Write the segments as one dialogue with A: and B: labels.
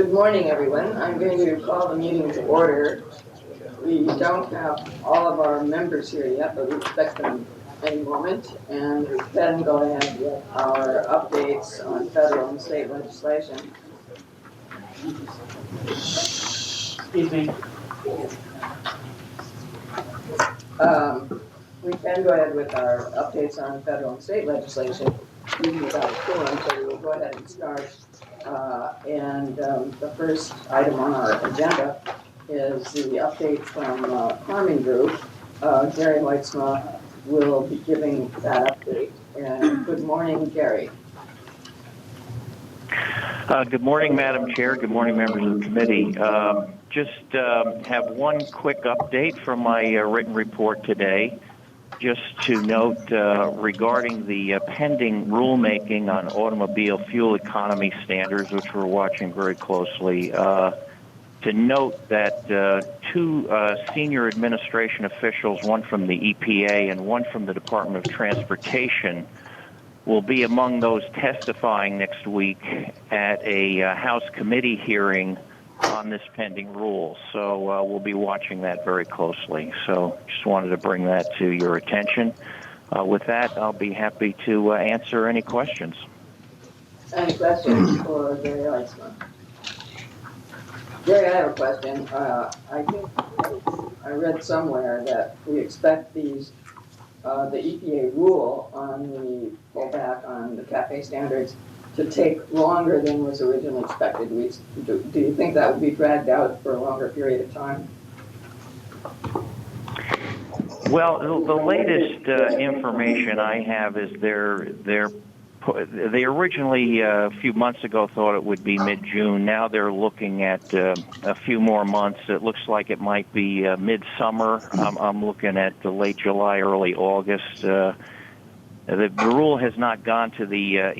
A: Good morning, everyone. I'm going to call the meeting to order. We don't have all of our members here yet, but we expect them any moment. And we can go ahead with our updates on federal and state legislation.
B: Excuse me.
A: We can go ahead with our updates on federal and state legislation, even without a quorum, so we will go ahead and start. The first item on our agenda is the update from Farming Group. Gary Weitzma will be giving that update. And good morning, Gary.
C: Good morning, Madam Chair. Good morning, members of the committee. Just have one quick update from my written report today. Just to note regarding the pending rulemaking on automobile fuel economy standards, which we're watching very closely, to note that two senior administration officials, one from the EPA and one from the Department of Transportation, will be among those testifying next week at a House committee hearing on this pending rule. So we'll be watching that very closely. So just wanted to bring that to your attention. With that, I'll be happy to answer any questions.
A: Any questions for Gary Weitzma? Gary, I have a question. I think I read somewhere that we expect these the EPA rule on the pullback on the CAFE standards to take longer than was originally expected. Do you think that would be dragged out for a longer period of time?
C: Well, the latest information I have is they originally a few months ago thought it would be mid-June. Now they're looking at a few more months. It looks like it might be mid-summer. I'm looking at the late July, early August. The rule has not gone to the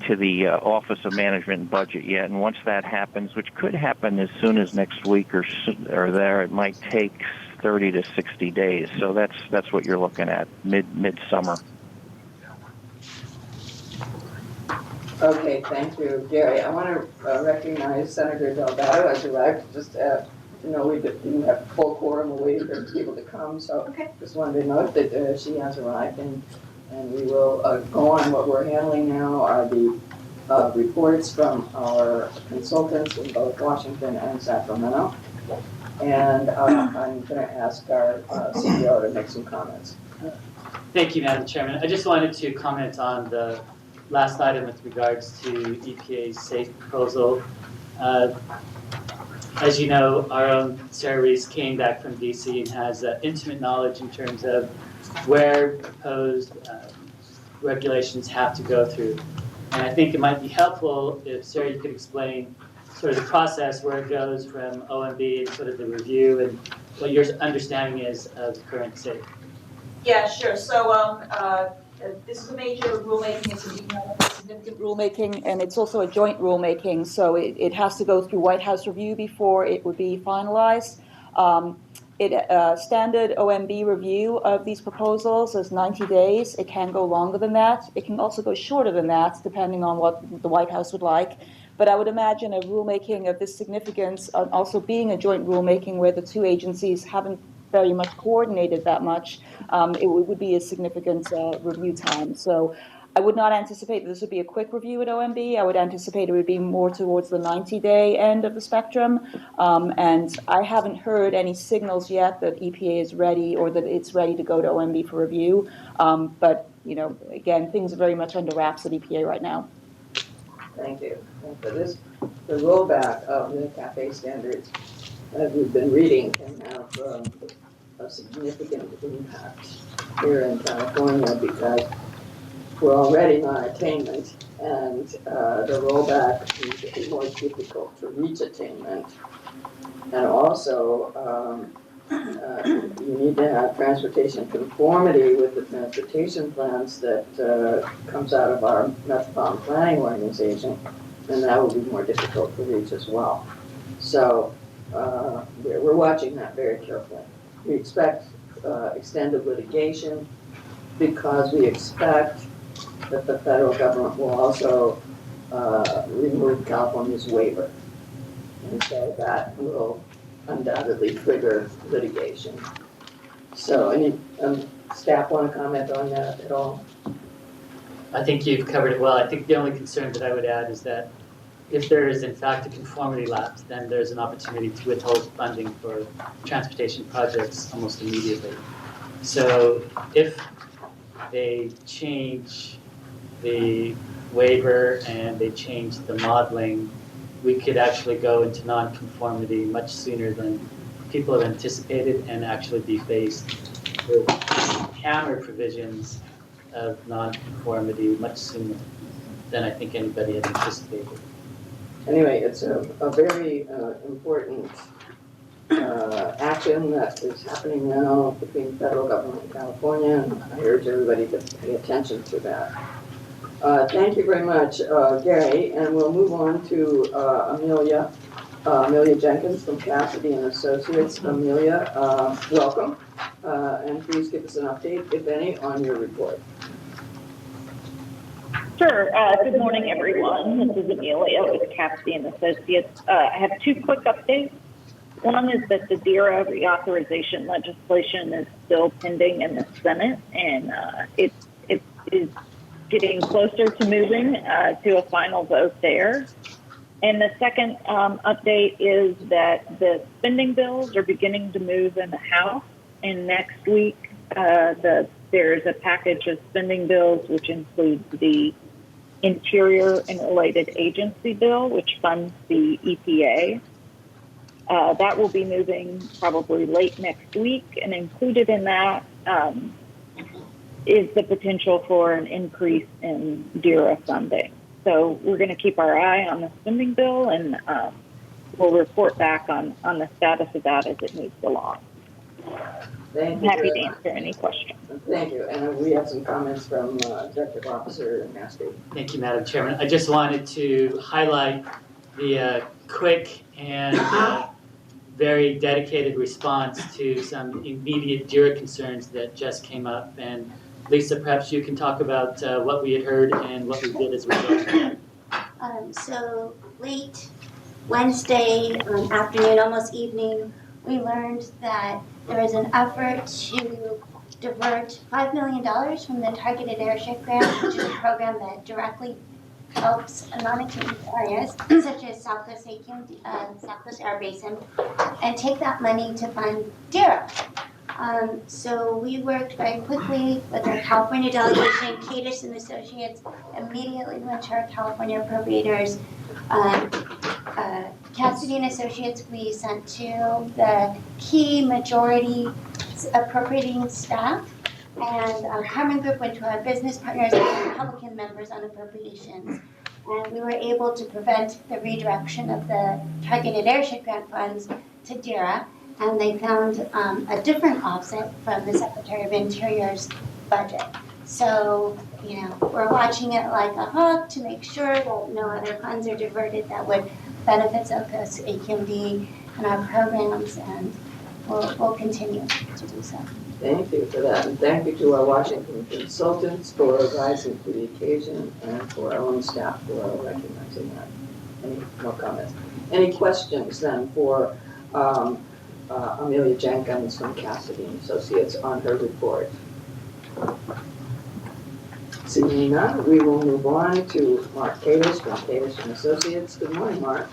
C: to the Office of Management and Budget yet, and once that happens, which could happen as soon as next week or there, it might take 30 to 60 days. So that's what you're looking at, mid-summer.
A: Okay, thank you, Gary. I want to recognize Senator Delgado has arrived. Just to know we didn't have full quorum. We're waiting for people to come, so just wanted to note that she has arrived, and we will go on. What we're handling now are the reports from our consultants in both Washington and Sacramento. And I'm going to ask our CEO to make some comments.
B: Thank you, Madam Chairman. I just wanted to comment on the last item with regards to EPA's SAFE proposal. As you know, our own Sarah Reese came back from DC and has intimate knowledge in terms of where proposed regulations have to go through. And I think it might be helpful if, Sarah, you could explain sort of the process where it goes from OMB and sort of the review and what your understanding is of the current SAFE.
D: Yeah, sure. So this is a major rulemaking. It's a significant rulemaking, and it's also a joint rulemaking. So it has to go through White House review before it would be finalized. Standard OMB review of these proposals is 90 days. It can go longer than that. It can also go shorter than that, depending on what the White House would like. But I would imagine a rulemaking of this significance, also being a joint rulemaking where the two agencies haven't very much coordinated that much, it would be a significant review time. So I would not anticipate that this would be a quick review at OMB. I would anticipate it would be more towards the 90-day end of the spectrum. And I haven't heard any signals yet that EPA is ready or that it's ready to go to OMB for review. But, you know, again, things are very much under wraps at EPA right now.
A: Thank you. And for this, the rollback of the CAFE standards, as we've been reading, can have a significant impact here in California because we're already on attainment, and the rollback means it is more difficult to reach attainment. And also, you need to have transportation conformity with the transportation plans that comes out of our Metropolitan Planning Organization, and that will be more difficult to reach as well. So we're watching that very carefully. We expect extended litigation because we expect that the federal government will also remove California's waiver. And so that will undoubtedly trigger litigation. So any staff want to comment on that at all?
B: I think you've covered it well. I think the only concern that I would add is that if there is in fact a conformity lapse, then there's an opportunity to withhold funding for transportation projects almost immediately. So if they change the waiver and they change the modeling, we could actually go into non-conformity much sooner than people have anticipated and actually be faced with hammer provisions of non-conformity much sooner than I think anybody had anticipated.
A: Anyway, it's a very important action that is happening now between the federal government and California, and I urge everybody to pay attention to that. Thank you very much, Gary, and we'll move on to Amelia Jenkins from Cassidy and Associates. Amelia, welcome, and please give us an update, if any, on your report.
E: Sure. Good morning, everyone. This is Amelia with Cassidy and Associates. I have two quick updates. One is that the DERA reauthorization legislation is still pending in the Senate, and it is getting closer to moving to a final vote there. And the second update is that the spending bills are beginning to move in the House, and next week there's a package of spending bills which includes the Interior and Related Agency Bill, which funds the EPA. That will be moving probably late next week, and included in that is the potential for an increase in DERA funding. So we're going to keep our eye on the spending bill, and we'll report back on the status of that as it moves along.
A: Thank
E: I'm
A: you.
E: happy to answer any questions.
A: Thank you, and we have some comments from Executive Officer Cassidy.
B: Thank you, Madam Chairman. I just wanted to highlight the quick and very dedicated response to some immediate DERA concerns that just came up. And Lisa, perhaps you can talk about what we had heard and what we did as a result of that.
F: So late Wednesday afternoon, almost evening, we learned that there is an effort to divert $5 million from the Targeted Airship Grant, which is a program that directly helps non-attainment areas such as Southwest AQMD, Southwest Air Basin, and take that money to fund DERA. So we worked very quickly with our California delegation. Kadish and Associates immediately went to our California appropriators. Cassidy and Associates we sent to the key majority appropriating staff, and Carmen Group went to our business partners and Republican members on appropriations. And we were able to prevent the redirection of the Targeted Airship Grant funds to DERA, and they found a different offset from the Secretary of Interior's budget. So, we're watching it like a hawk to make sure that no other funds are diverted that would benefit Southwest AQMD and our programs, and we'll continue to do so.
A: Thank you for that, and thank you to our Washington consultants for rising to the occasion, and for our own staff for recognizing that. Any more comments? Any questions then for Amelia Jenkins from Cassidy and Associates on her report? Seeing none, we will move on to Mark Kadish from Kadish and Associates. Good morning, Mark.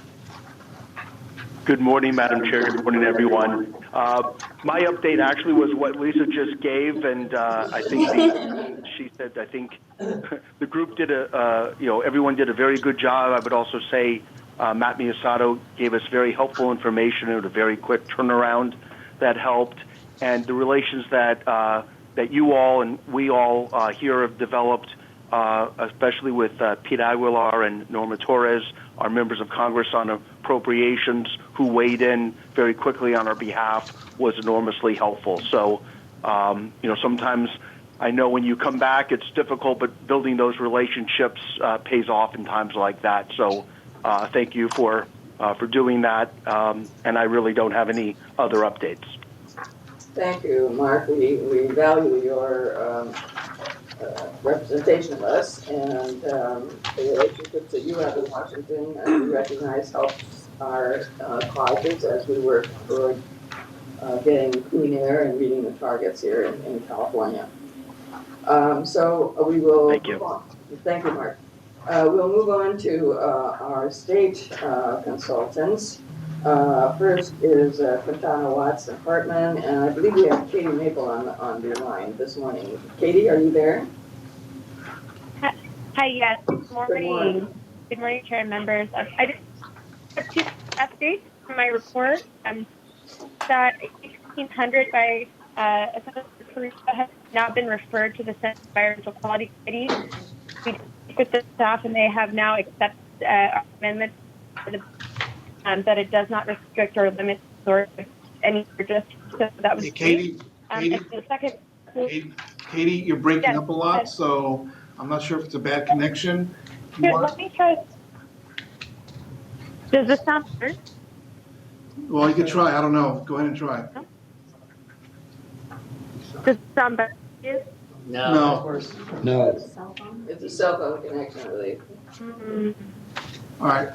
G: Good morning, Madam Chair. Good morning, everyone. My update actually was what Lisa just gave, and I think she said, I think the group did everyone did a very good job. I would also say Matt Miyasato gave us very helpful information and a very quick turnaround that helped, and the relations that you all and we all here have developed, especially with Pete Aguilar and Norma Torres, our members of Congress on appropriations, who weighed in very quickly on our behalf, was enormously helpful. So, sometimes I know when you come back, it's difficult, but building those relationships pays off in times like that. So, thank you for doing that, and I really don't have any other updates.
A: Thank you, Mark. We value your representation of us, and the relationships that you have in Washington, and we recognize helps our causes as we work toward getting clean air and meeting the targets here in California. So we will.
G: Thank you.
A: Move on. Thank you, Mark. We'll move on to our state consultants. First is Quintana Watson Hartman, and I believe we have Katie Maple on the line this morning. Katie, are you there?
H: Hi, yes. Good morning.
A: Good morning.
H: Good morning, Chair and members. I just have two updates from my report. That 1600 by Assembly has now been referred to the Senate Environmental Quality Committee. We speak with the staff, and they have now accepted our amendment that it does not restrict or limit the source of any purchase. So that was
I: Katie,
H: the second.
I: Katie, you're breaking
H: Yes,
I: up a lot, so I'm not sure if it's a bad connection. You want-
H: Let me try. Does this sound better?
I: Well, you can try. I don't know. Go ahead and try.
H: Does it sound better?
B: No,
I: No.
B: of course.
J: No.
A: It's a cell phone connection, I believe.
H: Mm-hmm.
I: All right.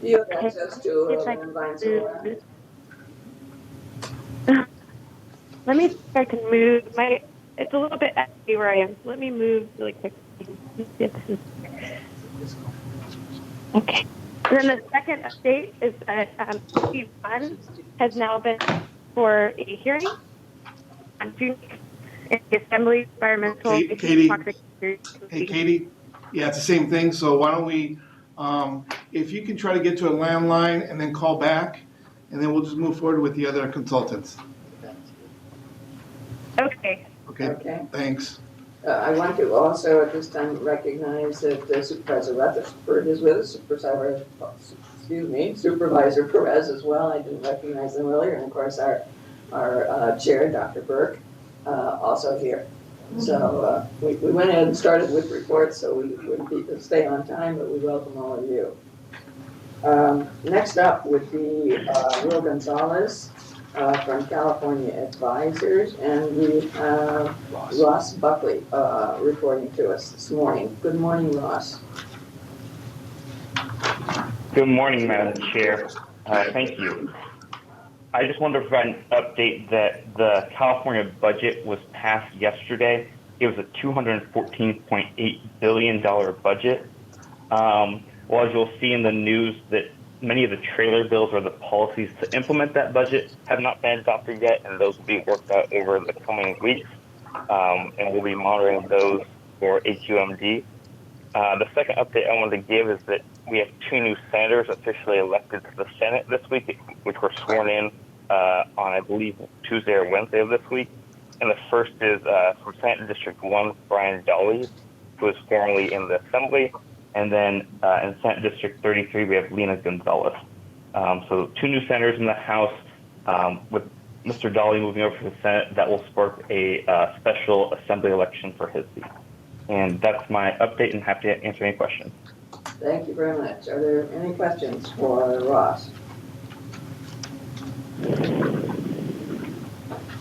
A: Do you have access to
H: It's
A: an Vine Solar?
H: Let me see if I can move it's a little bit empty where I am. So let me move really quickly. Okay. And then the second update is that P1 has now been for a hearing on June in the Assembly Environmental
I: Hey, Katie.
H: Toxic Security
I: Hey,
H: Committee.
I: Katie. Yeah, it's the same thing. So why don't we, if you can try to get to a landline and then call back, and then we'll just move forward with the other consultants.
H: Okay.
I: Okay.
A: Okay.
I: Thanks.
A: I want to also at this time recognize that Supervisor Rutherford is with us, Supervisor Perez as well. I didn't recognize them earlier, and of course our chair, Dr. Burke, also here. So we went ahead and started with reports, so we wouldn't stay on time, but we welcome all of you. Next up would be Will Gonzalez from California Advisors, and we have Ross Buckley reporting to us this morning. Good morning, Ross.
K: Good morning, Madam Chair. Thank you. I just wanted to provide an update that the California budget was passed yesterday. It was a $214.8 billion budget. Well, as you'll see in the news, that many of the trailer bills or the policies to implement that budget have not been adopted yet, and those will be worked out over the coming weeks. And we'll be monitoring those for AQMD. The second update I wanted to give is that we have two new senators officially elected to the Senate this week, which were sworn in on, I believe, Tuesday or Wednesday of this week. And the first is from Senate District 1, Brian Dolly, who is formerly in the Assembly. And then in Senate District 33, we have Lena Gonzalez. So two new senators in the House. With Mr. Dolly moving over to the Senate, that will spark a special Assembly election for his seat. And that's my update, and happy to answer any questions.
A: Thank you very much. Are there any questions for Ross?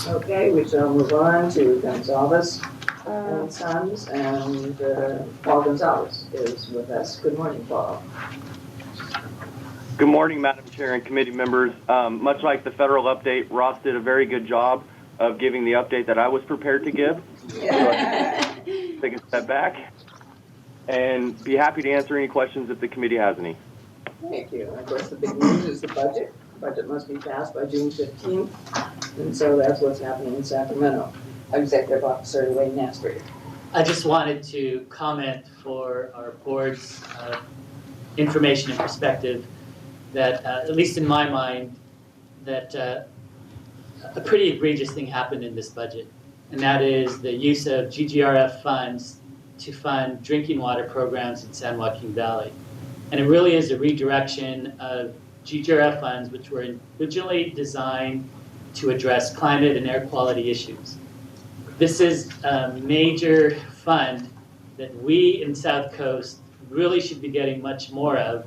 A: Okay, we shall move on to Gonzalez and Sons, and Paul Gonzalez is with us. Good morning, Paul.
L: Good morning, Madam Chair and committee members. Much like the federal update, Ross did a very good job of giving the update that I was prepared to give. Take a step back and be happy to answer any questions if the committee has any.
A: Thank you. Of course, the big news is the budget. The budget must be passed by June 15th, and so that's what's happening in Sacramento. Executive Officer Wayne Nastry.
B: I just wanted to comment for our board's information and perspective that, at least in my mind, that a pretty egregious thing happened in this budget, and that is the use of GGRF funds to fund drinking water programs in San Joaquin Valley. And it really is a redirection of GGRF funds, which were originally designed to address climate and air quality issues. This is a major fund that we in South Coast really should be getting much more of.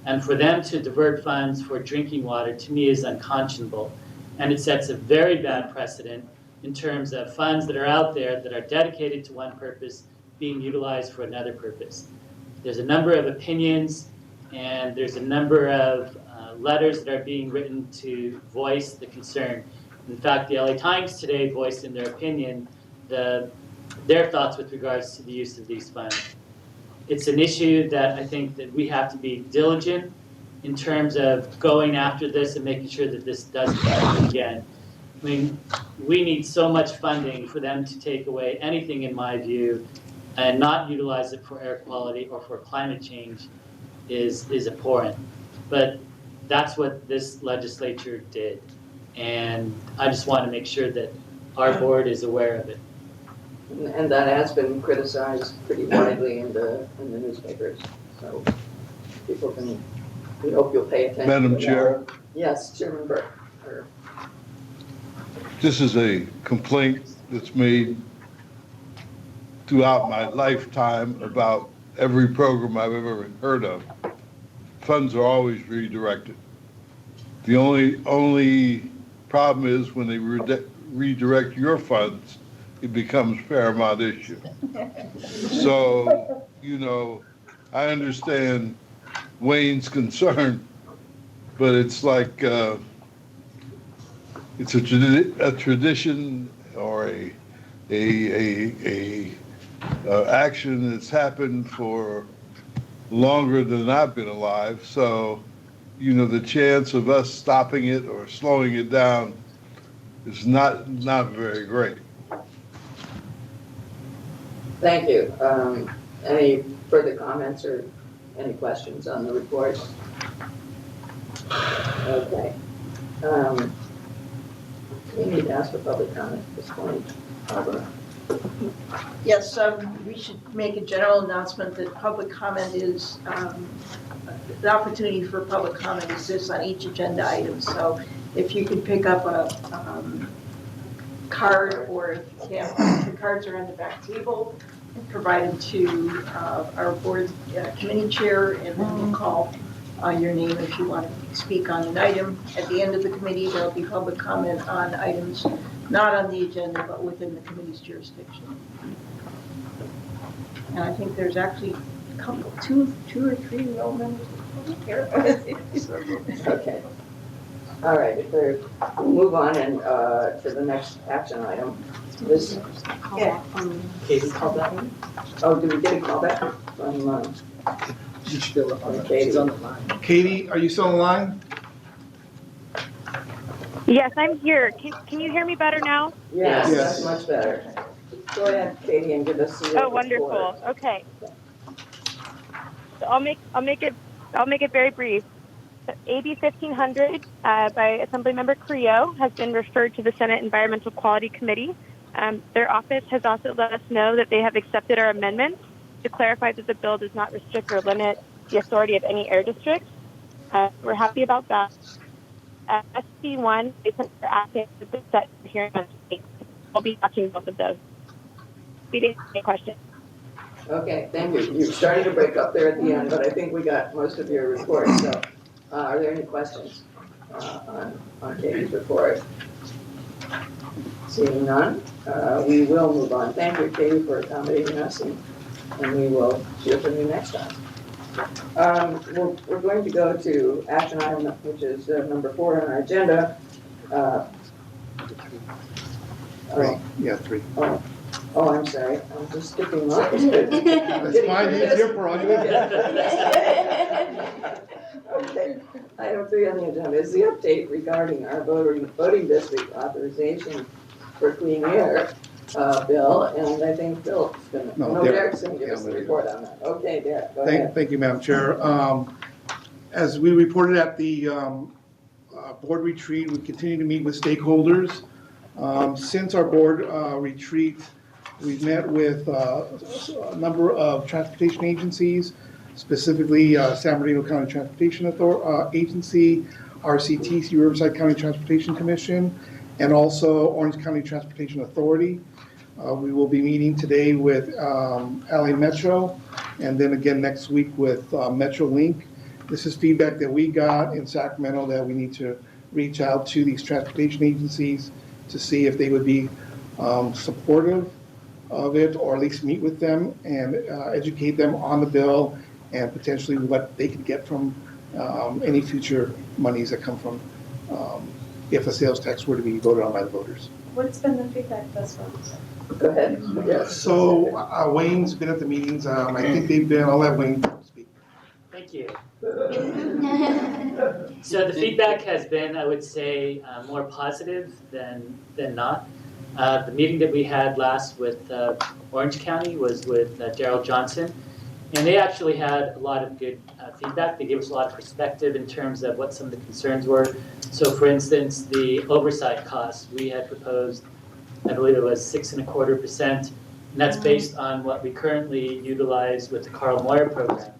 B: And for them to divert funds for drinking water, to me, is unconscionable. And it sets a very bad precedent in terms of funds that are out there that are dedicated to one purpose being utilized for another purpose. There's a number of opinions, and there's a number of letters that are being written to voice the concern. In fact, the LA Times today voiced in their opinion their thoughts with regards to the use of these funds. It's an issue that I think that we have to be diligent in terms of going after this and making sure that this doesn't happen again. I mean, we need so much funding for them to take away anything, in my view, and not utilize it for air quality or for climate change is abhorrent. But that's what this legislature did. And I just want to make sure that our board is aware of it.
A: And that has been criticized pretty widely in the newspapers. So people can, we hope you'll pay attention.
J: Madam Chair.
A: Yes, Chairman Burke.
J: This is a complaint that's made throughout my lifetime about every program I've ever heard of. Funds are always redirected. The only problem is when they redirect your funds, it becomes paramount issue. So, I understand Wayne's concern, but it's like it's a tradition or a action that's happened for longer than I've been alive. So, the chance of us stopping it or slowing it down is not very great.
A: Thank you. Any further comments or any questions on the report? Okay. We need to ask for public comment at this point. Barbara.
M: Yes, we should make a general announcement that public comment is, the opportunity for public comment exists on each agenda item. So if you could pick up a card, or if you can't, the cards are on the back table, and provide them to our board committee chair, and then we'll call your name if you want to speak on an item. At the end of the committee, there will be public comment on items not on the agenda, but within the committee's jurisdiction. And I think there's actually a couple, two or three real members here.
A: Okay. All right, if we'll move on and to the next action item. This.
M: Yeah.
B: Katie called that one?
A: Oh, did we get a call back from Katie?
I: on the line. Katie, are you still on the line?
H: Yes, I'm here. Can you hear me better now?
A: Yes,
I: Yes.
A: that's much better. Go ahead, Katie, and give us the.
H: Oh, wonderful. Okay. So I'll make it very brief. So AB 1500 by Assemblymember Carrillo has been referred to the Senate Environmental Quality Committee. Their office has also let us know that they have accepted our amendment to clarify that the bill does not restrict or limit the authority of any air district. We're happy about that. SB1, they sent their asking to be set hearing on state. I'll be watching both of those. We didn't have any questions.
A: Okay, thank you. You started to break up there at the end, but I think we got most of your report. So, are there any questions on Katie's report? Seeing none, we will move on. Thank you, Katie, for accommodating us, and we will hear from you next time. We're going to go to action item, which is number 4 on our agenda.
I: Three.
A: Oh, I'm sorry. I'm just skipping lines.
I: That's fine, it's your prerogative.
A: Okay. Item 3 on the agenda is the update regarding our voting district authorization for clean air bill, and I think Phil's going to, Derek's going to give us the report on that. Okay, Derek, go ahead.
I: Thank you, Madam Chair. As we reported at the board retreat, we continue to meet with stakeholders. Since our board retreat, we've met with a number of transportation agencies, specifically San Bernardino County Transportation Agency, RCTC, Riverside County Transportation Commission, and also Orange County Transportation Authority. We will be meeting today with LA Metro, and then again next week with MetroLink. This is feedback that we got in Sacramento that we need to reach out to these transportation agencies to see if they would be supportive of it, or at least meet with them and educate them on the bill and potentially what they could get from any future monies that come from, if a sales tax were to be voted on by the voters.
N: What's been the feedback thus far?
A: Go ahead. Yes.
I: So Wayne's been at the meetings. I think they've been, I'll let Wayne speak.
B: Thank you. So the feedback has been, I would say, more positive than not. The meeting that we had last with Orange County was with Daryl Johnson, and they actually had a lot of good feedback. They gave us a lot of perspective in terms of what some of the concerns were. So for instance, the oversight costs, we had proposed, I believe it was 6.25%, and that's based on what we currently utilize with the Carl Moyer program.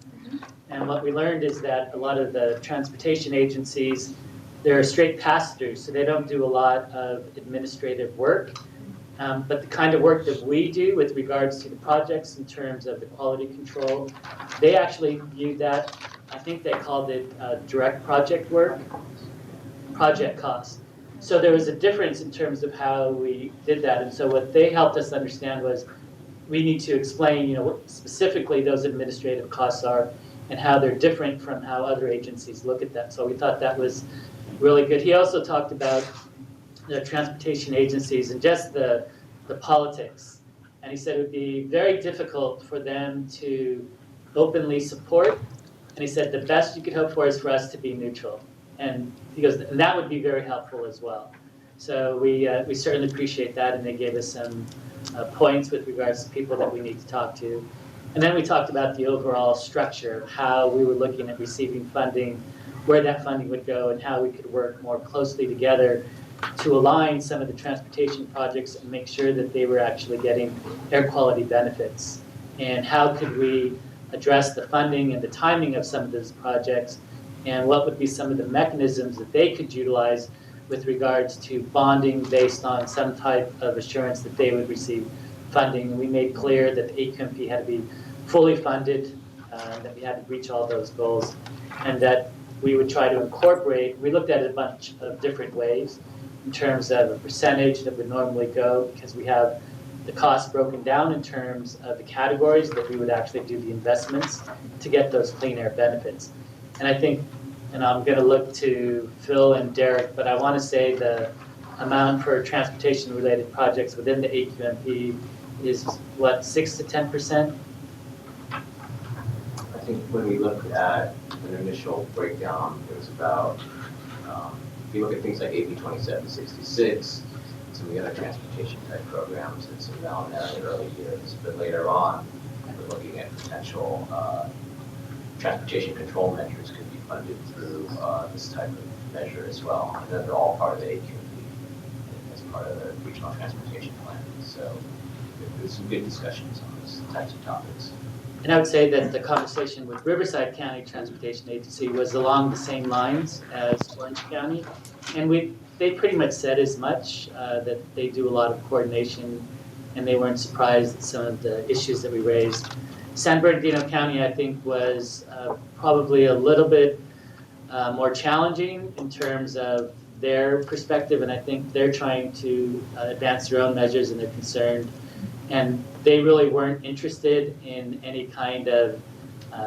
B: And what we learned is that a lot of the transportation agencies, they're straight pass-throughs, so they don't do a lot of administrative work. But the kind of work that we do with regards to the projects in terms of the quality control, they actually viewed that, I think they called it direct project work, project cost. So there was a difference in terms of how we did that. And so what they helped us understand was we need to explain, what specifically those administrative costs are and how they're different from how other agencies look at that. So we thought that was really good. He also talked about the transportation agencies and just the politics. And he said it would be very difficult for them to openly support. And he said the best you could hope for is for us to be neutral. And he goes, and that would be very helpful as well. So we certainly appreciate that, and they gave us some points with regards to people that we need to talk to. And then we talked about the overall structure of how we were looking at receiving funding, where that funding would go, and how we could work more closely together to align some of the transportation projects and make sure that they were actually getting air quality benefits. And how could we address the funding and the timing of some of those projects, and what would be some of the mechanisms that they could utilize with regards to bonding based on some type of assurance that they would receive funding. And we made clear that the AQMD had to be fully funded, that we had to reach all those goals, and that we would try to incorporate, we looked at it a bunch of different ways in terms of a percentage that would normally go, because we have the cost broken down in terms of the categories that we would actually do the investments to get those clean air benefits. And I think, and I'm going to look to Phil and Derek, but I want to say the amount for transportation-related projects within the AQMD is, what, 6 to 10%?
O: I think when we looked at an initial breakdown, it was about, if you look at things like AB 2766, some of the other transportation type programs, and some now in the early years, but later on, we're looking at potential transportation control measures could be funded through this type of measure as well. And then they're all part of the AQMD as part of the regional transportation plan. So there's some good discussions on these types of topics.
B: And I would say that the conversation with Riverside County Transportation Agency was along the same lines as Orange County. And they pretty much said as much, that they do a lot of coordination, and they weren't surprised at some of the issues that we raised. San Bernardino County, I think, was probably a little bit more challenging in terms of their perspective, and I think they're trying to advance their own measures, and they're concerned. And they really weren't interested in any kind of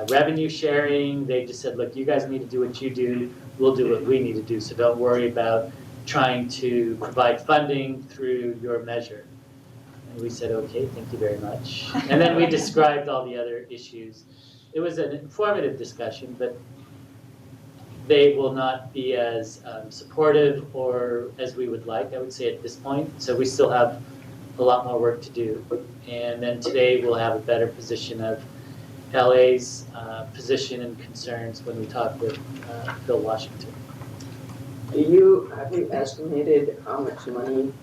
B: revenue sharing. They just said, look, you guys need to do what you do, we'll do what we need to do, so don't worry about trying to provide funding through your measure. And we said, okay, thank you very much. And then we described all the other issues. It was an informative discussion, but they will not be as supportive or as we would like, I would say, at this point. So we still have a lot more work to do. And then today we'll have a better position of LA's position and concerns when we talk with Phil Washington.
A: Have you estimated how much money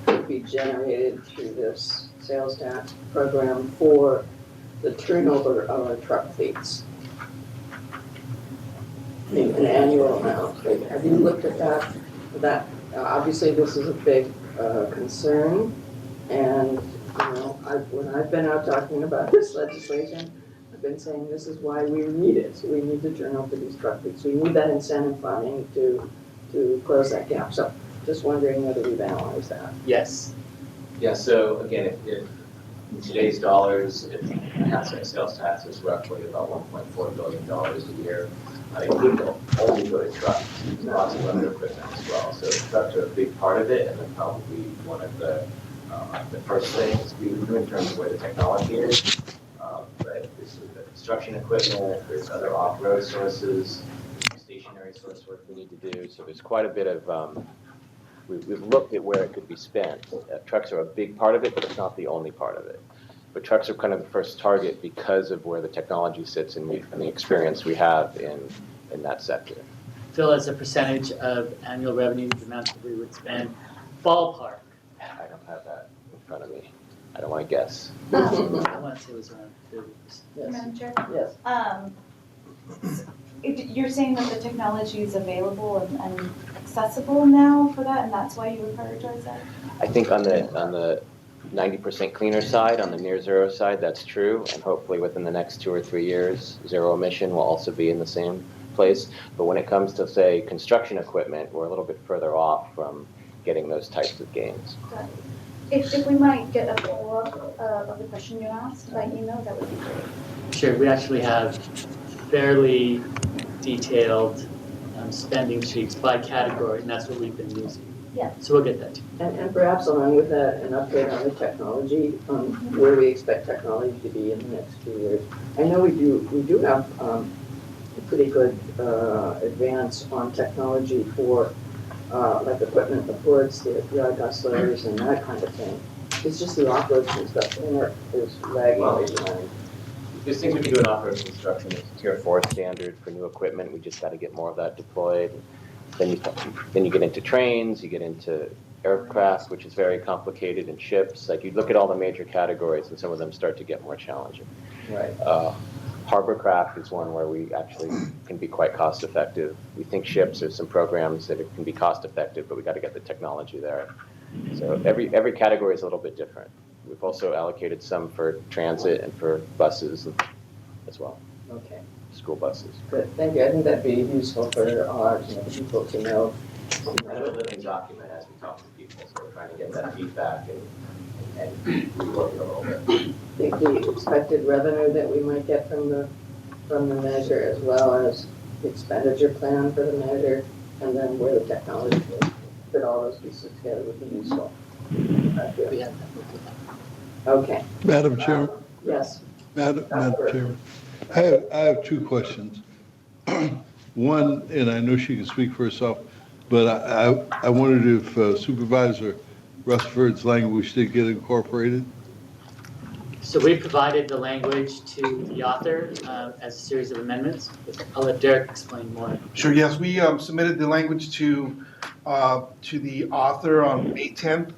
A: could be generated through this sales tax program for the turnover of our truck fleets? I mean, an annual amount. Have you looked at that? Obviously, this is a big concern, and when I've been out talking about this legislation, I've been saying this is why we need it. So we need to turn over these truck fleets. We need that incentive funding to close that gap. So just wondering whether we've analyzed that.
B: Yes.
O: Yeah, so again, if In today's dollars, asset sales tax is roughly about $1.4 billion a year. It wouldn't only go to trucks, there's lots of other equipment as well. So trucks are a big part of it, and they're probably one of the first things we would do in terms of where the technology is. But this is the construction equipment, there's other off-road sources, there's stationary source work we need to do. So there's quite a bit of, we've looked at where it could be spent. Trucks are a big part of it, but it's not the only part of it. But trucks are kind of the first target because of where the technology sits and the experience we have in that sector.
B: Phil, as a percentage of annual revenue, the amount that we would spend, ballpark.
O: I don't have that in front of me. I don't want to guess.
B: I want to say it was around 30%.
A: Yes.
N: Madam Chair?
A: Yes.
N: You're saying that the technology is available and accessible now for that, and that's why you would prioritize that?
O: I think on the 90% cleaner side, on the near zero side, that's true. And hopefully within the next 2 or 3 years, zero emission will also be in the same place. But when it comes to, say, construction equipment, we're a little bit further off from getting those types of gains.
N: Got it. If we might get a follow-up of the question you asked by email, that would be great.
B: Sure, we actually have fairly detailed spending sheets by category, and that's what we've been using.
N: Yeah.
B: So we'll get that to you.
A: And perhaps along with that, an update on the technology, where we expect technology to be in the next few years. I know we do have a pretty good advance on technology for like equipment, the ports, the guslers, and that kind of thing. It's just the off-road and stuff is lagging behind.
O: There's things we can do in off-road construction. There's Tier 4 standard for new equipment. We just got to get more of that deployed. Then you get into trains, you get into aircraft, which is very complicated, and ships. Like you look at all the major categories, and some of them start to get more challenging.
A: Right.
O: Hovercraft is one where we actually can be quite cost effective. We think ships, there's some programs that can be cost effective, but we got to get the technology there. So every category is a little bit different. We've also allocated some for transit and for buses as well.
A: Okay.
O: School buses.
A: Good, thank you. I think that'd be useful for our people to know.
O: Another living document as we talk to people, so we're trying to get that feedback and rework it a little bit.
A: The expected revenue that we might get from the measure, as well as the expenditure plan for the measure, and then where the technology is. Put all those pieces together would be useful. Okay.
J: Madam Chair.
A: Yes.
J: Madam Chairman, I have 2 questions. One, and I know she can speak for herself, but I wondered if Supervisor Rutherford's language did get incorporated.
B: So we provided the language to the author as a series of amendments. I'll let Derek explain more.
I: Sure, yes, we submitted the language to the author on May 10th.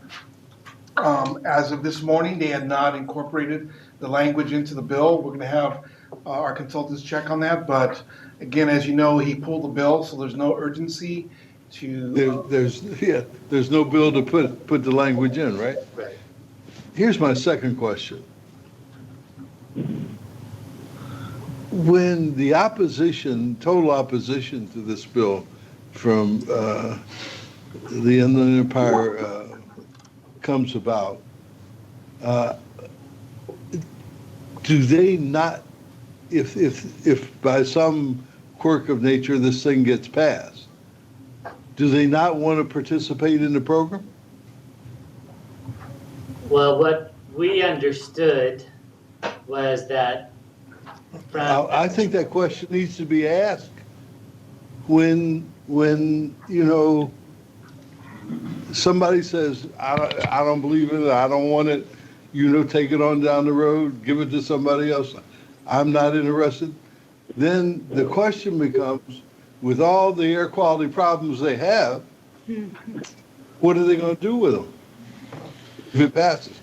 I: As of this morning, they had not incorporated the language into the bill. We're going to have our consultants check on that, but again, as you know, he pulled the bill, so there's no urgency to.
J: There's no bill to put the language in, right?
B: Right.
J: Here's my second question. When the total opposition to this bill from the Inland Empire comes about, do they not, if by some quirk of nature this thing gets passed, do they not want to participate in the program?
B: Well, what we understood was that
J: I think that question needs to be asked when somebody says, I don't believe in it, I don't want it, take it on down the road, give it to somebody else, I'm not interested. Then the question becomes, with all the air quality problems they have, what are they going to do with them if it passes?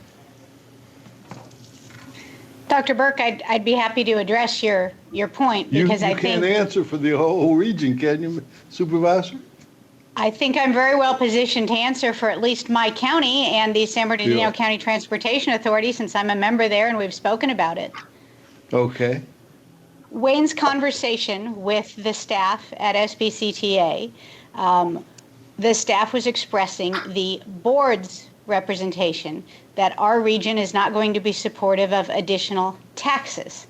P: Dr. Burke, I'd be happy to address your point, because I think... You
J: can't answer for the whole region, can you, Supervisor?
P: I think I'm very well positioned to answer for at least my county and the San Bernardino County Transportation Authority, since I'm a member there and we've spoken about it.
J: Okay.
P: Wayne's conversation with the staff at SBCTA, the staff was expressing the board's representation that our region is not going to be supportive of additional taxes.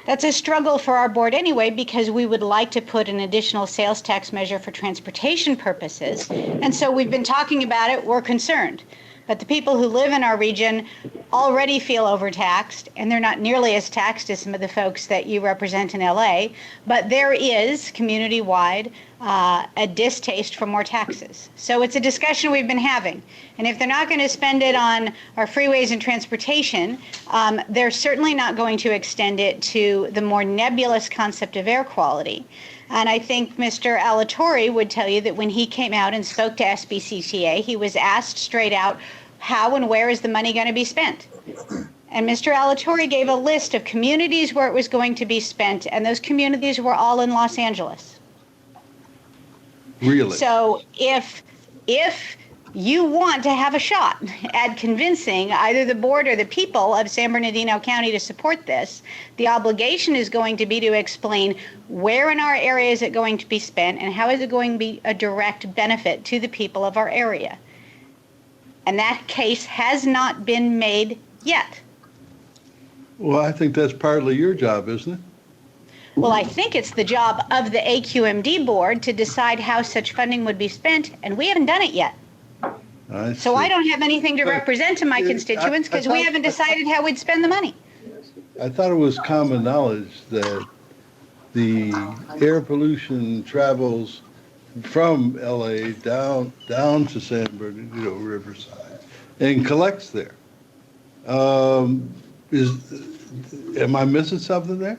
P: That's a struggle for our board anyway, because we would like to put an additional sales tax measure for transportation purposes. And so we've been talking about it, we're concerned. But the people who live in our region already feel overtaxed, and they're not nearly as taxed as some of the folks that you represent in LA, but there is community-wide a distaste for more taxes. So it's a discussion we've been having. And if they're not going to spend it on our freeways and transportation, they're certainly not going to extend it to the more nebulous concept of air quality. And I think Mr. Alatorre would tell you that when he came out and spoke to SBCTA, he was asked straight out, how and where is the money going to be spent? And Mr. Alatorre gave a list of communities where it was going to be spent, and those communities were all in Los Angeles.
J: Really?
P: So if you want to have a shot at convincing either the board or the people of San Bernardino County to support this, the obligation is going to be to explain where in our area is it going to be spent and how is it going to be a direct benefit to the people of our area. And that case has not been made yet.
J: Well, I think that's partly your job, isn't it?
P: Well, I think it's the job of the AQMD board to decide how such funding would be spent, and we haven't done it yet. So I don't have anything to represent to my constituents because we haven't decided how we'd spend the money.
J: I thought it was common knowledge that the air pollution travels from LA down to San Bernardino Riverside and collects there. Am I missing something there?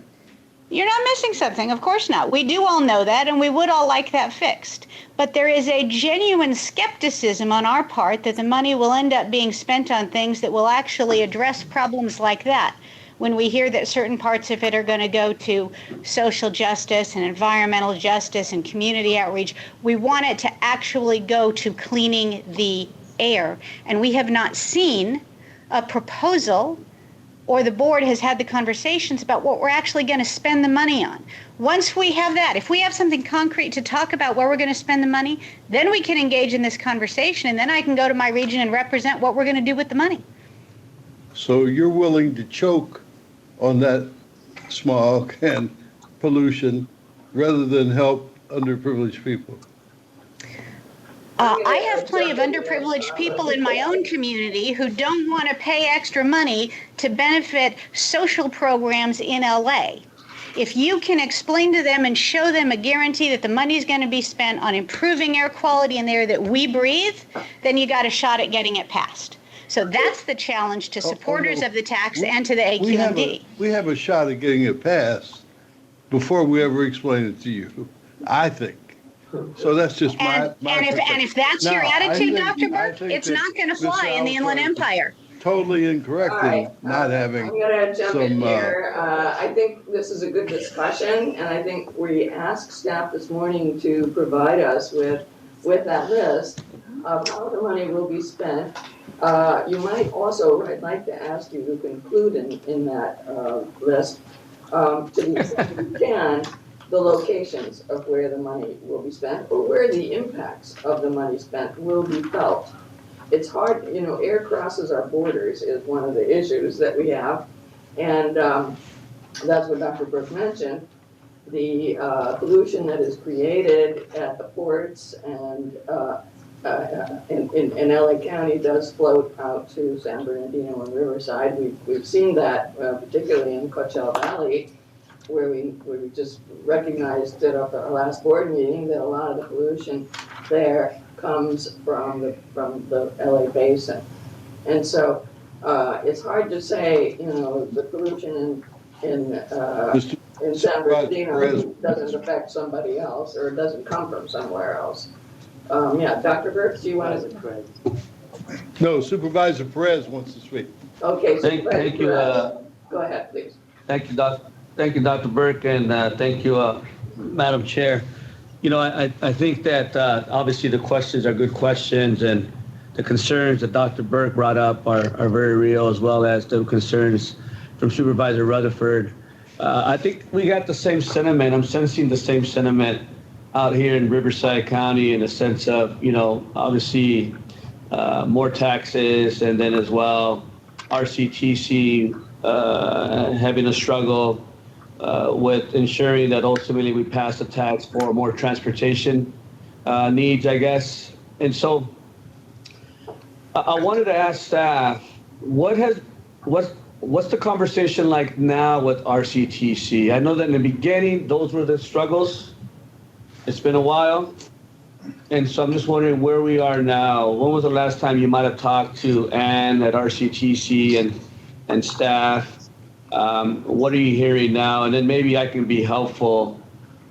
P: You're not missing something, of course not. We do all know that, and we would all like that fixed. But there is a genuine skepticism on our part that the money will end up being spent on things that will actually address problems like that. When we hear that certain parts of it are going to go to social justice and environmental justice and community outreach, we want it to actually go to cleaning the air. And we have not seen a proposal, or the board has had the conversations about what we're actually going to spend the money on. Once we have that, if we have something concrete to talk about where we're going to spend the money, then we can engage in this conversation, and then I can go to my region and represent what we're going to do with the money.
J: So you're willing to choke on that smog and pollution rather than help underprivileged people?
P: I have plenty of underprivileged people in my own community who don't want to pay extra money to benefit social programs in LA. If you can explain to them and show them a guarantee that the money is going to be spent on improving air quality in the air that we breathe, then you got a shot at getting it passed. So that's the challenge to supporters of the tax and to the AQMD.
J: We have a shot at getting it passed before we ever explain it to you, I think. So that's just my
P: and if that's your attitude, Dr. Burke, it's not going to fly in the Inland Empire.
J: Totally incorrect in not having
A: I'm going to jump in
J: some,
A: here. I think this is a good discussion, and I think we asked staff this morning to provide us with that list of how the money will be spent. You might also, I'd like to ask you to conclude in that list, to the extent you can, the locations of where the money will be spent or where the impacts of the money spent will be felt. It's hard, air crosses our borders is one of the issues that we have. And that's what Dr. Burke mentioned. The pollution that is created at the ports and in LA County does float out to San Bernardino and Riverside. We've seen that particularly in Coachella Valley, where we just recognized at our last board meeting that a lot of the pollution there comes from the LA basin. And so it's hard to say, the pollution in San Bernardino doesn't affect somebody else or doesn't come from somewhere else. Dr. Burke, do you want to?
J: No, Supervisor Perez wants to speak.
A: Okay.
Q: Thank you.
A: Go ahead, please.
Q: Thank you, Dr. Burke, and thank you, Madam Chair. I think that obviously the questions are good questions, and the concerns that Dr. Burke brought up are very real, as well as the concerns from Supervisor Rutherford. I think we got the same sentiment. I'm sensing the same sentiment out here in Riverside County in the sense of, obviously more taxes, and then as well, RCTC having a struggle with ensuring that ultimately we pass a tax for more transportation needs, I guess. And so I wanted to ask staff, what's the conversation like now with RCTC? I know that in the beginning, those were the struggles. It's been a while. And so I'm just wondering where we are now. When was the last time you might have talked to Ann at RCTC and staff? What are you hearing now? And then maybe I can be helpful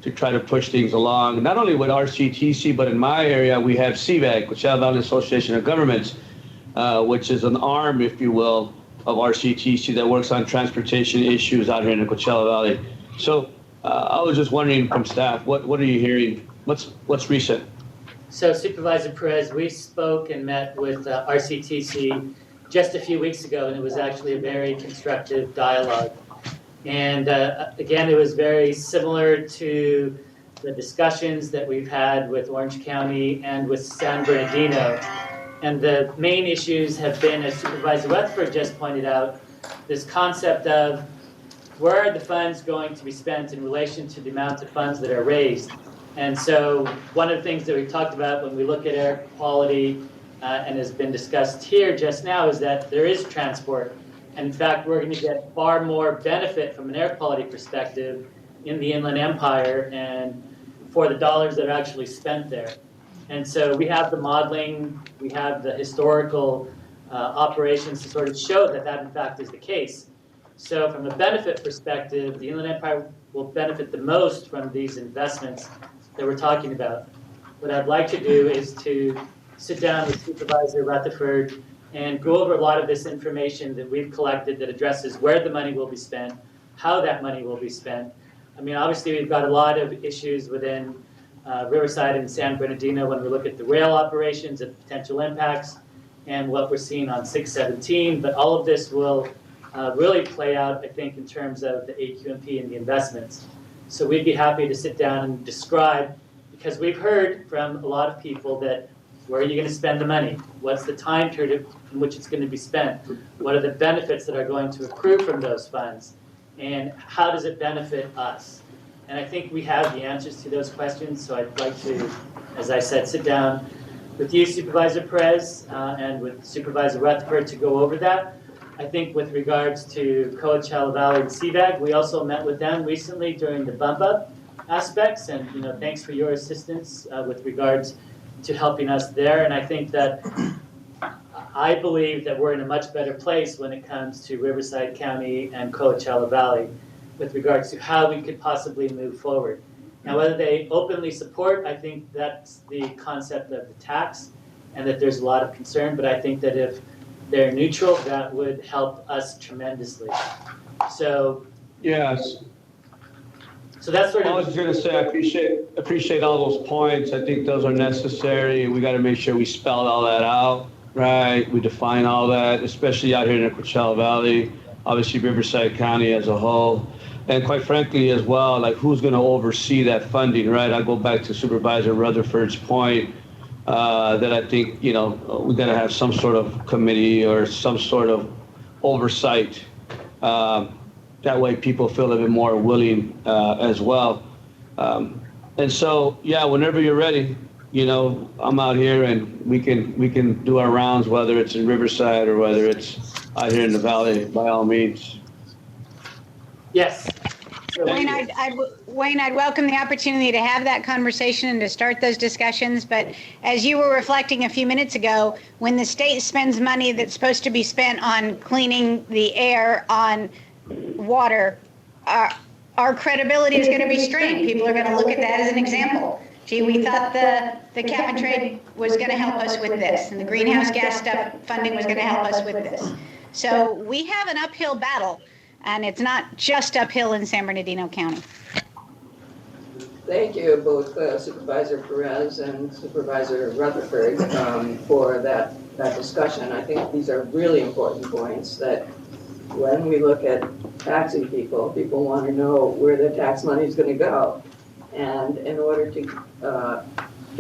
Q: to try to push things along, not only with RCTC, but in my area, we have CVAG, Coachella Valley Association of Governments, which is an arm, if you will, of RCTC that works on transportation issues out here in the Coachella Valley. So I was just wondering from staff, what are you hearing? What's recent?
B: So Supervisor Perez, we spoke and met with RCTC just a few weeks ago, and it was actually a very constructive dialogue. And again, it was very similar to the discussions that we've had with Orange County and with San Bernardino. And the main issues have been, as Supervisor Rutherford just pointed out, this concept of where are the funds going to be spent in relation to the amount of funds that are raised. And so one of the things that we've talked about when we look at air quality and has been discussed here just now is that there is transport. And in fact, we're going to get far more benefit from an air quality perspective in the Inland Empire and for the dollars that are actually spent there. And so we have the modeling, we have the historical operations to sort of show that that in fact is the case. So from a benefit perspective, the Inland Empire will benefit the most from these investments that we're talking about. What I'd like to do is to sit down with Supervisor Rutherford and go over a lot of this information that we've collected that addresses where the money will be spent, how that money will be spent. I mean, obviously we've got a lot of issues within Riverside and San Bernardino when we look at the rail operations and potential impacts and what we're seeing on 617, but all of this will really play out, I think, in terms of the AQMD and the investments. So we'd be happy to sit down and describe, because we've heard from a lot of people that where are you going to spend the money? What's the time period in which it's going to be spent? What are the benefits that are going to accrue from those funds? And how does it benefit us? And I think we have the answers to those questions, so I'd like to, as I said, sit down with you, Supervisor Perez, and with Supervisor Rutherford to go over that. I think with regards to Coachella Valley and CVAG, we also met with them recently during the bump up aspects, and thanks for your assistance with regards to helping us there. And I think that I believe that we're in a much better place when it comes to Riverside County and Coachella Valley with regards to how we could possibly move forward. Now, whether they openly support, I think that's the concept of the tax and that there's a lot of concern, but I think that if they're neutral, that would help us tremendously. So
Q: Yes.
B: So that's sort of.
Q: I was going to say, I appreciate all those points. I think those are necessary. We got to make sure we spell all that out, right? We define all that, especially out here in the Coachella Valley, obviously Riverside County as a whole. And quite frankly as well, like who's going to oversee that funding, right? I go back to Supervisor Rutherford's point that I think, we got to have some sort of committee or some sort of oversight. That way people feel a little bit more willing as well. And so, yeah, whenever you're ready, I'm out here and we can do our rounds, whether it's in Riverside or whether it's out here in the valley, by all means.
B: Yes.
P: Wayne, I'd welcome the opportunity to have that conversation and to start those discussions. But as you were reflecting a few minutes ago, when the state spends money that's supposed to be spent on cleaning the air, on water, our credibility is going to be strained. People are going to look at that as an example. Gee, we thought the cap and trade was going to help us with this, and the greenhouse gas stuff funding was going to help us with this. So we have an uphill battle, and it's not just uphill in San Bernardino County.
A: Thank you, both Supervisor Perez and Supervisor Rutherford, for that discussion. I think these are really important points that when we look at taxing people want to know where their tax money is going to go. And in order to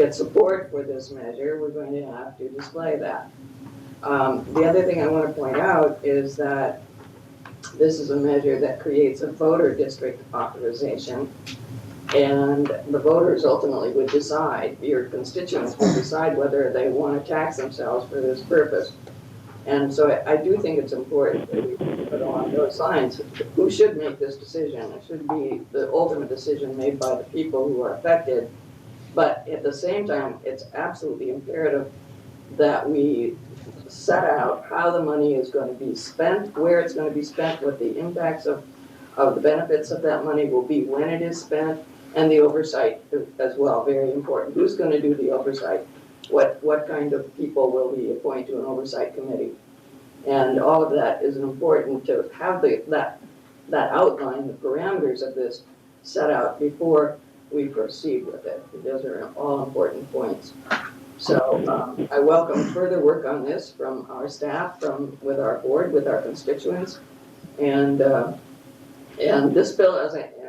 A: get support for this measure, we're going to have to display that. The other thing I want to point out is that this is a measure that creates a voter district authorization, and the voters ultimately would decide, your constituents would decide whether they want to tax themselves for this purpose. And so I do think it's important that we put along those lines. Who should make this decision? It should be the ultimate decision made by the people who are affected. But at the same time, it's absolutely imperative that we set out how the money is going to be spent, where it's going to be spent, what the impacts of the benefits of that money will be when it is spent, and the oversight as well, very important. Who's going to do the oversight? What kind of people will we appoint to an oversight committee? And all of that is important to have that outline, the parameters of this set out before we proceed with it. Those are all important points. So I welcome further work on this from our staff, with our board, with our constituents, and this bill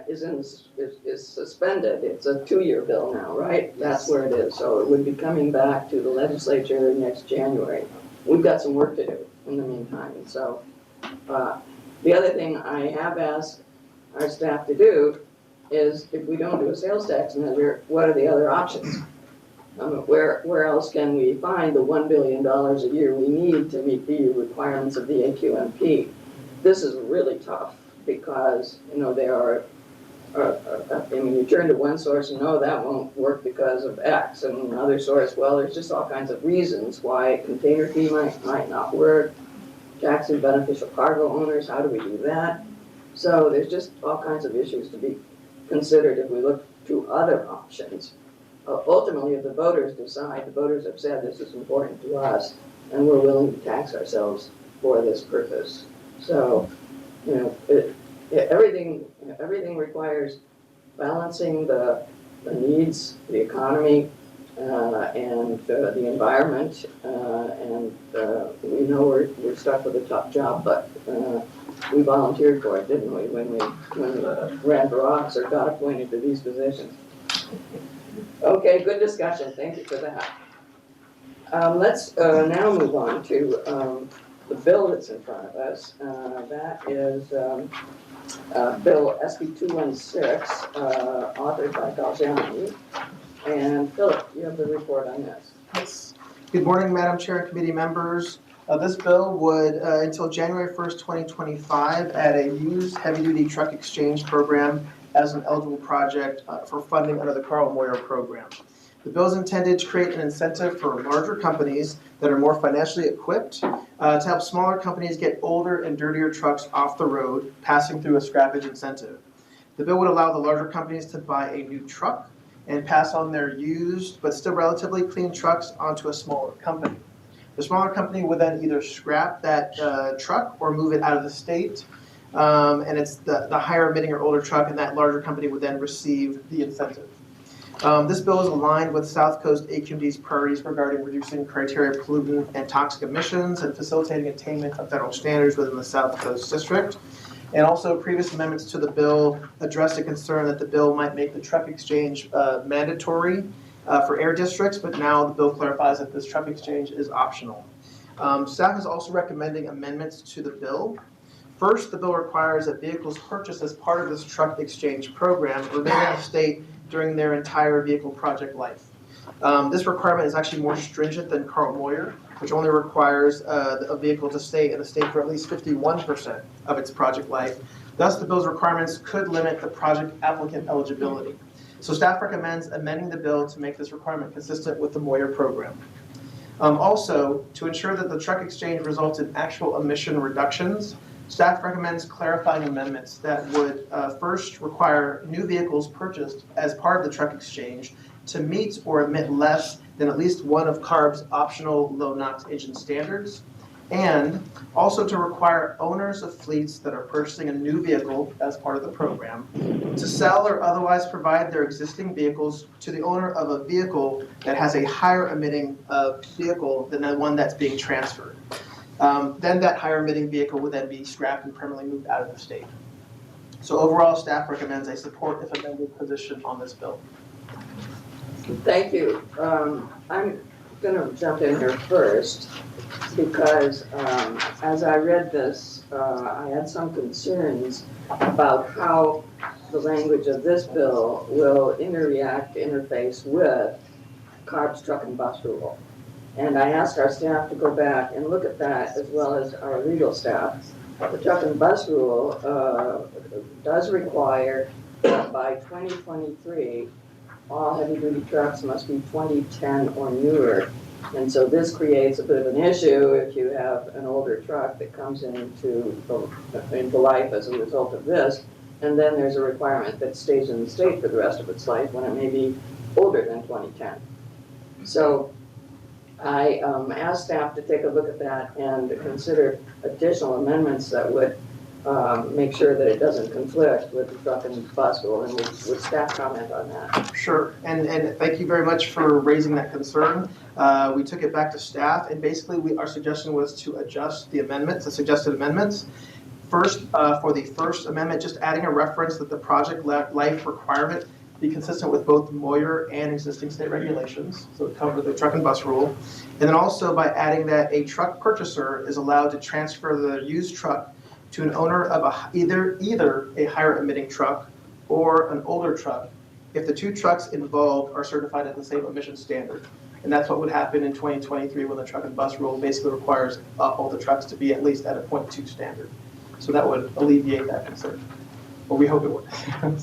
A: is suspended. It's a 2-year bill now, right? That's where it is. So it would be coming back to the legislature next January. We've got some work to do in the meantime. So the other thing I have asked our staff to do is, if we don't do a sales tax measure, what are the other options? Where else can we find the $1 billion a year we need to meet the requirements of the AQMD? This is really tough because, there are, you turn to one source and no, that won't work because of X, and another source, well, there's just all kinds of reasons why a container fee might not work, taxing beneficial cargo owners, how do we do that? So there's just all kinds of issues to be considered if we look to other options. Ultimately, if the voters decide, the voters have said this is important to us, and we're willing to tax ourselves for this purpose. So, everything requires balancing the needs, the economy, and the environment, and we know we're stuck with a tough job, but we volunteered for it, didn't we, when we ran for office or got appointed to these positions. Okay, good discussion. Thank you for that. Let's now move on to the bill that's in front of us. That is Bill SB 216, authored by Galgiani. And Philip, you have the report on this.
R: Yes. Good morning, Madam Chair and committee members. This bill would, until January 1st, 2025, add a used heavy-duty truck exchange program as an eligible project for funding under the Carl Moyer program. The bill is intended to create an incentive for larger companies that are more financially equipped to help smaller companies get older and dirtier trucks off the road, passing through a scrappage incentive. The bill would allow the larger companies to buy a new truck and pass on their used but still relatively clean trucks onto a smaller company. The smaller company would then either scrap that truck or move it out of the state. And it's the higher emitting or older truck, and that larger company would then receive the incentive. This bill is aligned with South Coast AQMD's priorities regarding reducing criteria pollutant and toxic emissions and facilitating attainment of federal standards within the South Coast District. And also, previous amendments to the bill addressed a concern that the bill might make the truck exchange mandatory for air districts, but now the bill clarifies that this truck exchange is optional. Staff is also recommending amendments to the bill. First, the bill requires that vehicles purchased as part of this truck exchange program remain in the state during their entire vehicle project life. This requirement is actually more stringent than Carl Moyer, which only requires a vehicle to stay in the state for at least 51% of its project life. Thus, the bill's requirements could limit the project applicant eligibility. So staff recommends amending the bill to make this requirement consistent with the Moyer program. Also, to ensure that the truck exchange results in actual emission reductions, staff recommends clarifying amendments that would first require new vehicles purchased as part of the truck exchange to meet or emit less than at least one of CARB's optional low NOx engine standards, and also to require owners of fleets that are purchasing a new vehicle as part of the program to sell or otherwise provide their existing vehicles to the owner of a vehicle that has a higher emitting vehicle than the one that's being transferred. Then that higher emitting vehicle would then be scrapped and permanently moved out of the state. So overall, staff recommends a support if amended position on this bill.
A: Thank you. I'm gonna jump in here first because as I read this, I had some concerns about how the language of this bill will interface with CARB's truck and bus rule. And I asked our staff to go back and look at that as well as our legal staff. The truck and bus rule does require that by 2023, all heavy-duty trucks must be 2010 or newer. And so this creates a bit of an issue if you have an older truck that comes into life as a result of this, and then there's a requirement that stays in the state for the rest of its life when it may be older than 2010. So I asked staff to take a look at that and consider additional amendments that would make sure that it doesn't conflict with the truck and bus rule, and would staff comment on that?
R: Sure, and thank you very much for raising that concern. We took it back to staff, and basically our suggestion was to adjust the amendments, the suggested amendments. First, for the first amendment, just adding a reference that the project life requirement be consistent with both Moyer and existing state regulations, so it covered the truck and bus rule. And then also by adding that a truck purchaser is allowed to transfer the used truck to an owner of either a higher emitting truck or an older truck if the two trucks involved are certified at the same emission standard. And that's what would happen in 2023 when the truck and bus rule basically requires all the trucks to be at least at a 0.2 standard. So that would alleviate that concern, or we hope it would.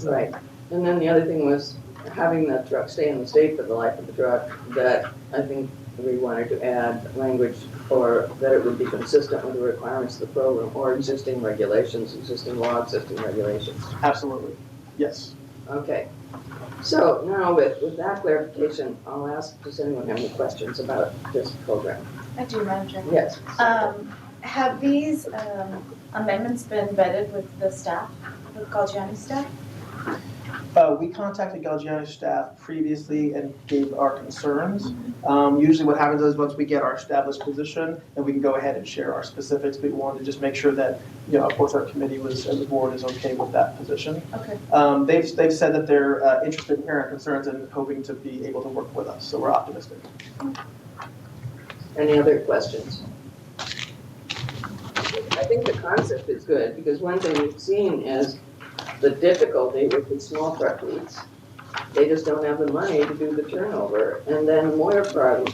A: Right. And then the other thing was having the truck stay in the state for the life of the truck, that I think we wanted to add language, or that it would be consistent with the requirements of the program or existing regulations, existing law, existing regulations.
R: Absolutely, yes.
A: Okay. So now with that clarification, I'll ask, does anyone have any questions about this program?
N: I do, Madam Chair.
A: Yes.
N: Have these amendments been vetted with the staff, with Galgiani staff?
R: We contacted Galgiani staff previously and gave our concerns. Usually what happens is once we get our established position, then we can go ahead and share our specifics, but we wanted to just make sure that, of course, our committee and the board is okay with that position.
N: Okay.
R: They've said that they're interested in hearing our concerns and hoping to be able to work with us, so we're optimistic.
A: Any other questions? I think the concept is good, because one thing we've seen is the difficulty with the small truck fleets. They just don't have the money to do the turnover. And then Moyer program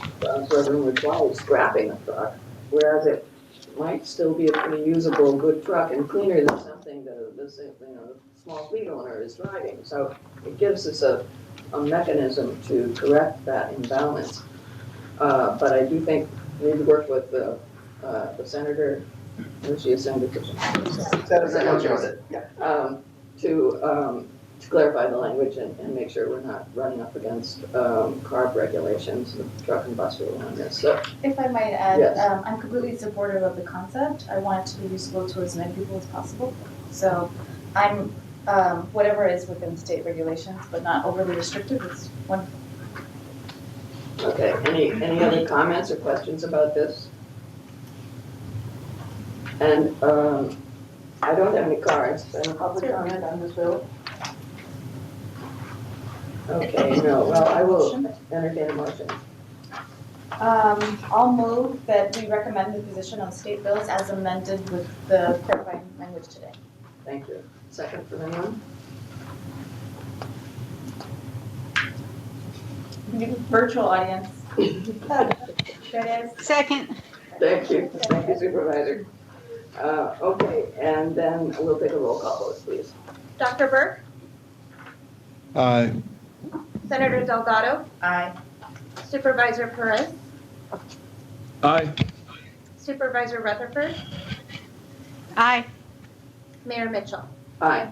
A: requires scrapping a truck, whereas it might still be a pretty usable, good truck and cleaner than something the small fleet owner is driving. So it gives us a mechanism to correct that imbalance. But I do think we need to work with the senator, where's she a senator?
R: Senator, yeah.
A: To clarify the language and make sure we're not running up against CARB regulations, the truck and bus rule on this. So,
N: if I might add,
A: yes.
N: I'm completely supportive of the concept. I want it to be useful to as many people as possible. So I'm, whatever is within state regulations, but not overly restrictive is wonderful.
A: Okay, any other comments or questions about this? And I don't have any cards. Any public comment on this bill? Okay, no. Well, I will entertain a motion.
N: I'll move that we recommend the position on state bills as amended with the clarifying language today.
A: Thank you. Second from anyone?
N: Virtual audience. There it is.
P: Second.
A: Thank you. Thank you, Supervisor. Okay, and then we'll take a roll call vote, please.
H: Dr. Burke,
J: Aye.
H: Senator Delgado,
N: Aye.
H: Supervisor Perez,
Q: Aye.
H: Supervisor Rutherford,
P: Aye.
H: Mayor Mitchell.
A: Aye.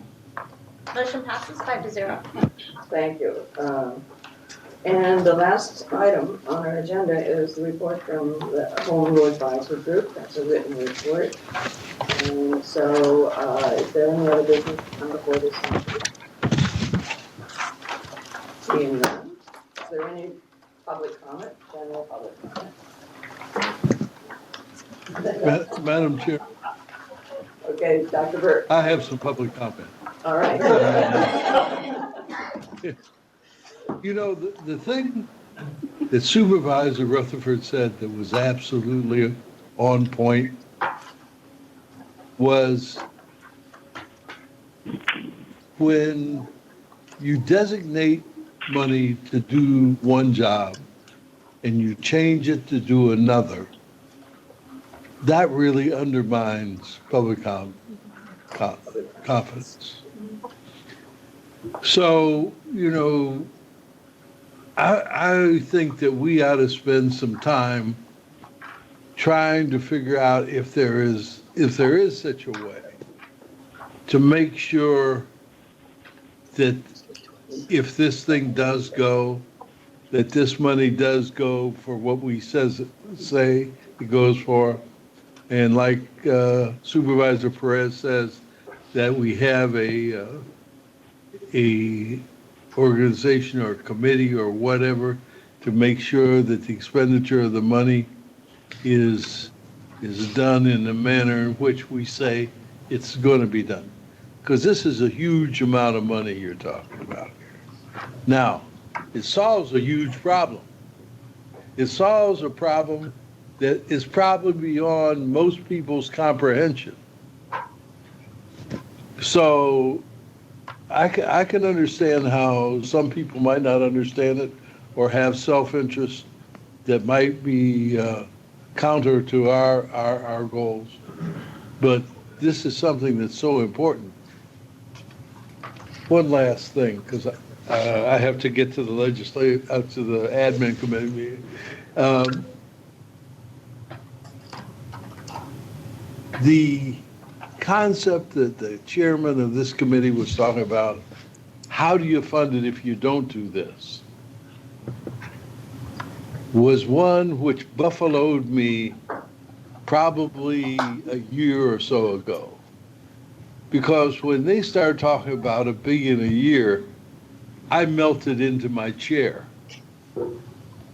H: Motion passes 5-0.
A: Thank you. And the last item on our agenda is the report from the Home Rule Advisory Group. That's a written report. And so, is there any other business to come before this meeting? Seeing none. Is there any public comment? General public comment?
J: Madam Chair,
A: Okay, Dr. Burke.
J: I have some public comment.
A: All right.
J: You know, the thing that Supervisor Rutherford said that was absolutely on point was when you designate money to do one job and you change it to do another, that really undermines public confidence. So, you know, I think that we ought to spend some time trying to figure out if there is such a way to make sure that if this thing does go, that this money does go for what we say it goes for. And like Supervisor Perez says, that we have a organization or committee or whatever to make sure that the expenditure of the money is done in the manner in which we say it's going to be done. Because this is a huge amount of money you're talking about here. Now, it solves a huge problem. It solves a problem that is probably beyond most people's comprehension. So I can understand how some people might not understand it or have self-interest that might be counter to our goals. But this is something that's so important. One last thing, because I have to get to the to the admin committee meeting. The concept that the chairman of this committee was talking about, how do you fund it if you don't do this, was one which buffaloed me probably a year or so ago. Because when they started talking about $1 billion a year, I melted into my chair.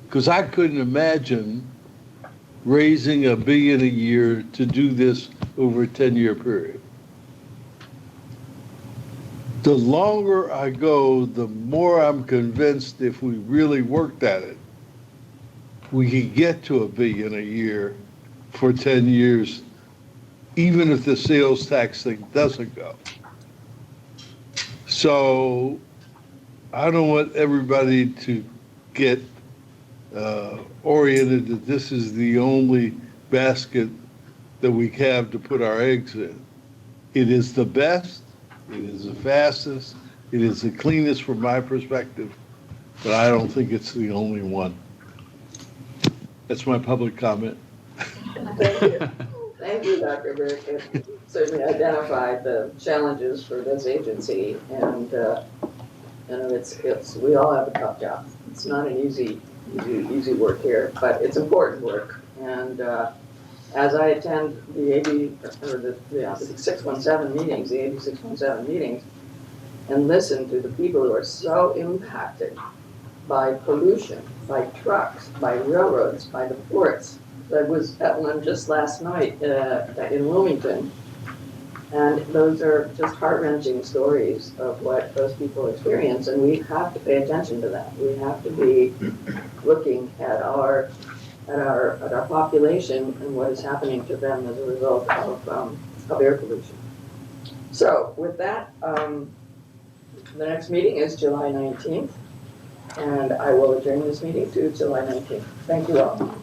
J: Because I couldn't imagine raising $1 billion a year to do this over a 10-year period. The longer I go, the more I'm convinced if we really worked at it, we could get to $1 billion a year for 10 years, even if the sales tax thing doesn't go. So I don't want everybody to get oriented that this is the only basket that we have to put our eggs in. It is the best, it is the fastest, it is the cleanest from my perspective, but I don't think it's the only one. That's my public comment.
A: Thank you. Thank you, Dr. Burke. It certainly identified the challenges for this agency, and it's we all have a tough job. It's not an easy work here, but it's important work. And as I attend the AB or the 617 meetings, the AB 617 meetings, and listen to the people who are so impacted by pollution, by trucks, by railroads, by the ports. I was at one just last night in Wilmington, and those are just heart-wrenching stories of what those people experience, and we have to pay attention to that. We have to be looking at our population and what is happening to them as a result of air pollution. So with that, the next meeting is July 19th, and I will adjourn this meeting to July 19th. Thank you all.